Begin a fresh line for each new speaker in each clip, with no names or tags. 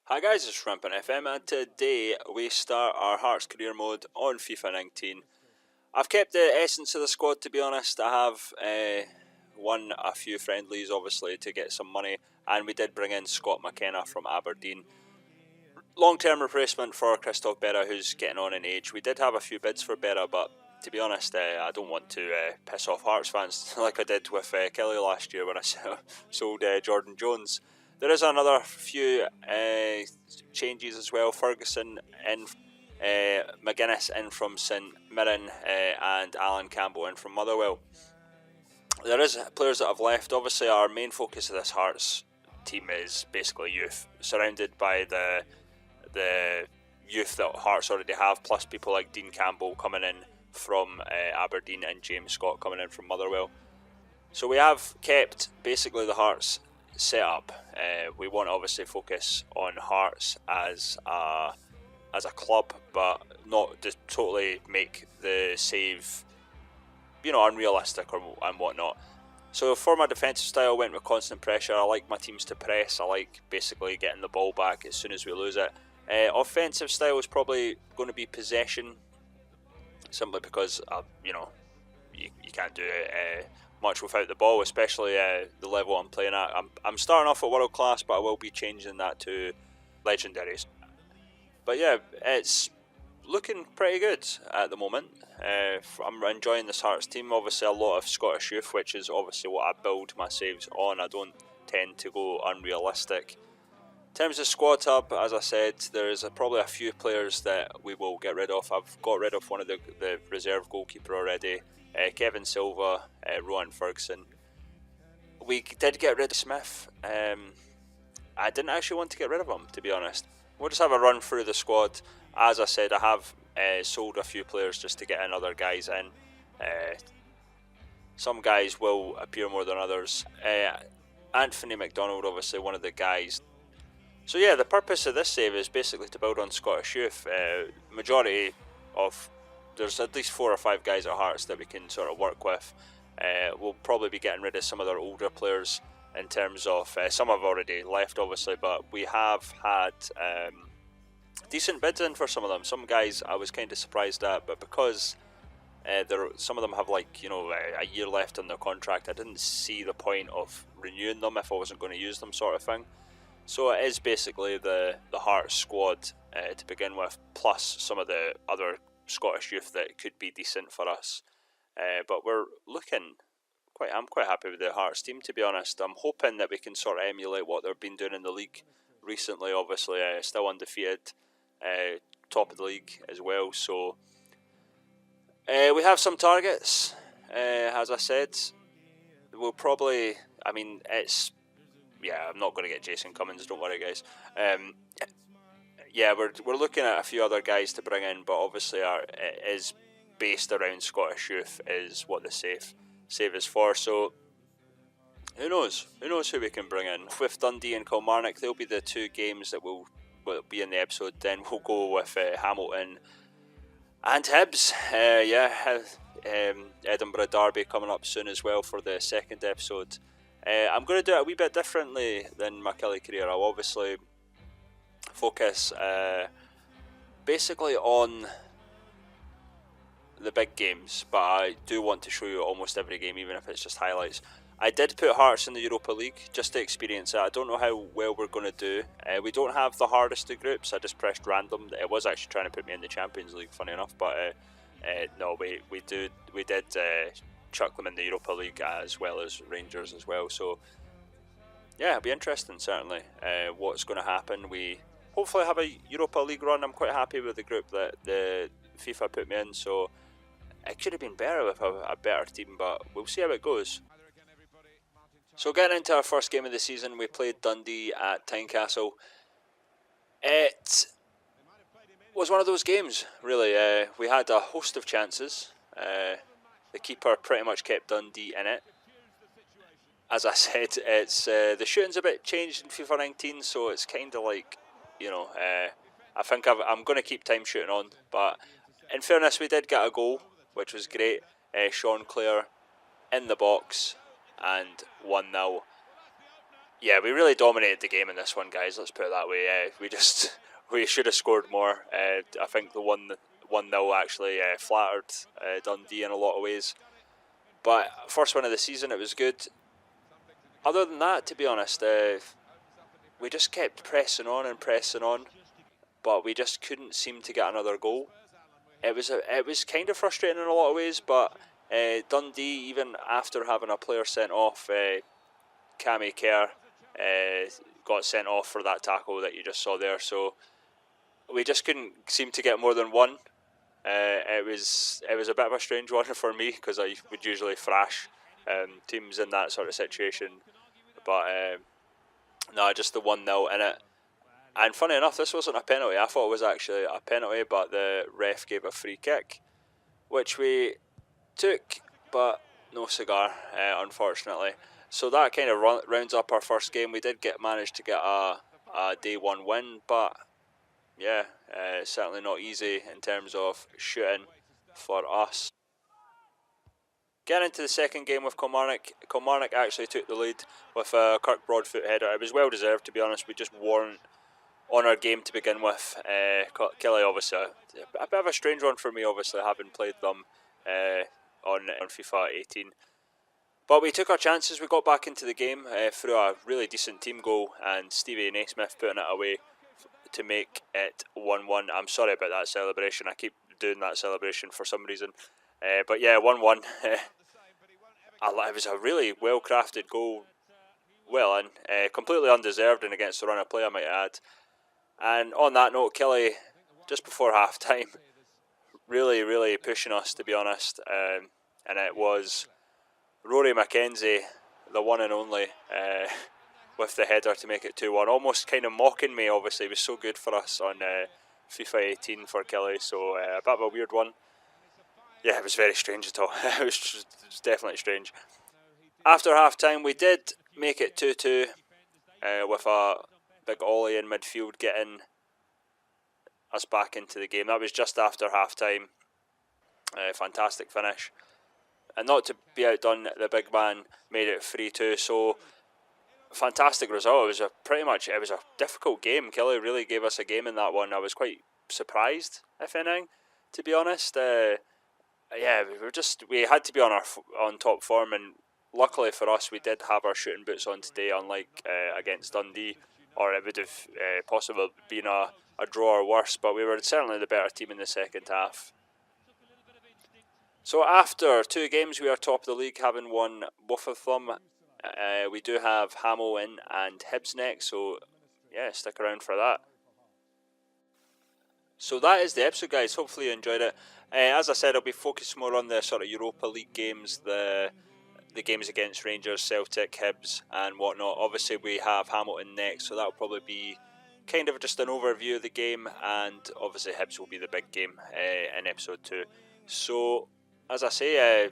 Hi guys, it's Rampant FM and today we start our Hearts career mode on FIFA 19. I've kept the essence of the squad, to be honest. I have won a few friendlies obviously to get some money, and we did bring in Scott McKenna from Aberdeen. Long-term replacement for Christoph Berra, who's getting on in age. We did have a few bids for Berra, but to be honest, I don't want to piss off Hearts fans like I did with Kelly last year when I sold Jordan Jones. There is another few changes as well. Ferguson in, McGuinness in from St Mirren, and Alan Campbell in from Motherwell. There is players that have left. Obviously our main focus of this Hearts team is basically youth, surrounded by the youth that Hearts already have, plus people like Dean Campbell coming in from Aberdeen and James Scott coming in from Motherwell. So we have kept basically the Hearts set up. We want to obviously focus on Hearts as a club, but not to totally make the save, unrealistic and whatnot. So for my defensive style, I went with constant pressure. I like my teams to press. I like basically getting the ball back as soon as we lose it. Offensive style is probably going to be possession, simply because you can't do much without the ball, especially the level I'm playing at. I'm starting off at world class, but I will be changing that to legendaries. But yeah, it's looking pretty good at the moment. I'm enjoying this Hearts team. Obviously a lot of Scottish youth, which is obviously what I build my saves on. I don't tend to go unrealistic. In terms of squad hub, as I said, there's probably a few players that we will get rid of. I've got rid of one of the reserve goalkeeper already, Kevin Silva, Rowan Ferguson. We did get rid of Smith. I didn't actually want to get rid of him, to be honest. We'll just have a run through the squad. As I said, I have sold a few players just to get in other guys in. Some guys will appear more than others. Anthony McDonald, obviously one of the guys. So yeah, the purpose of this save is basically to build on Scottish youth. Majority of, there's at least 4 or 5 guys at Hearts that we can sort of work with. We'll probably be getting rid of some of their older players in terms of, some have already left obviously, but we have had decent bids in for some of them. Some guys I was kind of surprised at, but because some of them have a year left on their contract, I didn't see the point of renewing them if I wasn't going to use them, sort of thing. So it is basically the Hearts squad to begin with, plus some of the other Scottish youth that could be decent for us. But we're looking I'm quite happy with the Hearts team, to be honest. I'm hoping that we can sort of emulate what they've been doing in the league recently. Obviously, still undefeated, top of the league as well. So we have some targets. As I said, we'll probably. I'm not going to get Jason Cummins, don't worry guys. We're looking at a few other guys to bring in, but obviously it is based around Scottish youth is what the save is for. So who knows who we can bring in. With Dundee and Kilmarnock, they'll be the 2 games that will be in the episode. Then we'll go with Hamilton and Hibs. Edinburgh Derby coming up soon as well for the 2nd episode. I'm going to do it a wee bit differently than my Kelly career. I'll obviously focus basically on the big games, but I do want to show you almost every game, even if it's just highlights. I did put Hearts in the Europa League just to experience it. I don't know how well we're going to do. We don't have the hardest of groups. I just pressed random. It was actually trying to put me in the Champions League, funny enough, but no, we did chuck them in the Europa League as well as Rangers as well. So yeah, it'll be interesting certainly what's going to happen. We hopefully have a Europa League run. I'm quite happy with the group that the FIFA put me in, so it could have been better with a better team, but we'll see how it goes. So getting into our first game of the season, we played Dundee at Tynecastle. It was one of those games, really. We had a host of chances. The keeper pretty much kept Dundee in it. As I said, it's the shooting's a bit changed in FIFA 19, so it's kind of like, I think I'm going to keep time shooting on. But in fairness, we did get a goal, which was great. Sean Clare in the box and 1-0. Yeah, we really dominated the game in this one, guys. Let's put it that way. We should have scored more. I think the 1-0 actually flattered Dundee in a lot of ways. But first win of the season, it was good. Other than that, to be honest, we just kept pressing on, but we just couldn't seem to get another goal. It was kind of frustrating in a lot of ways, but Dundee, even after having a player sent off, Cammy Kerr got sent off for that tackle that you just saw there, so we just couldn't seem to get more than one. It was a bit of a strange one for me, because I would usually thrash teams in that sort of situation, but no, just the 1-0 in it. And funny enough, this wasn't a penalty. I thought it was actually a penalty, but the ref gave a free kick, which we took, but no cigar, unfortunately. So that kind of rounds up our first game. We did manage to get a day one win, but yeah, certainly not easy in terms of shooting for us. Getting into the second game with Kilmarnock, Kilmarnock actually took the lead with a Kirk Broadfoot header. It was well deserved, to be honest. We just weren't on our game to begin with. Kelly, obviously, a bit of a strange one for me, obviously, having played them on FIFA 18. But we took our chances. We got back into the game through a really decent team goal, and Stevie Naismith putting it away to make it 1-1. I'm sorry about that celebration. I keep doing that celebration for some reason. But yeah, 1-1. It was a really well-crafted goal. Well, and completely undeserved and against the run of play, I might add. And on that note, Kelly, just before half-time, really pushing us, to be honest. And it was Rory McKenzie, the one and only, with the header to make it 2-1. Almost kind of mocking me, obviously. It was so good for us on FIFA 18 for Kelly, so a bit of a weird one. Yeah, it was very strange at all. It was definitely strange. After half-time, we did make it 2-2 with a big ollie in midfield getting us back into the game. That was just after half-time. Fantastic finish. And not to be outdone, the big man made it 3-2. So fantastic result. It was a difficult game. Kelly really gave us a game in that one. I was quite surprised, if anything, to be honest. Yeah, we had to be on top form, and luckily for us, we did have our shooting boots on today, unlike against Dundee, or it would have possibly been a draw or worse. But we were certainly the better team in the second half. So after 2 games, we are top of the league, having won both of them. We do have Hamilton and Hibs next, so yeah, stick around for that. So that is the episode, guys. Hopefully you enjoyed it. As I said, I'll be focused more on the sort of Europa League games, the games against Rangers, Celtic, Hibs and whatnot. Obviously we have Hamilton next, so that will probably be kind of just an overview of the game, and obviously Hibs will be the big game in episode 2. So as I say,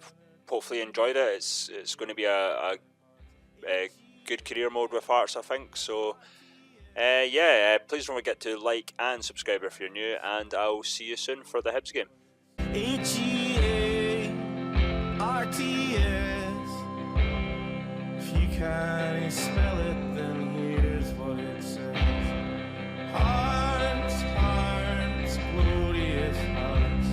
hopefully you enjoyed it. It's going to be a good career mode with Hearts, I think. So yeah, please don't forget to like and subscribe if you're new, and I'll see you soon for the Hibs game. H-E-A-R-T-S, if you can't spell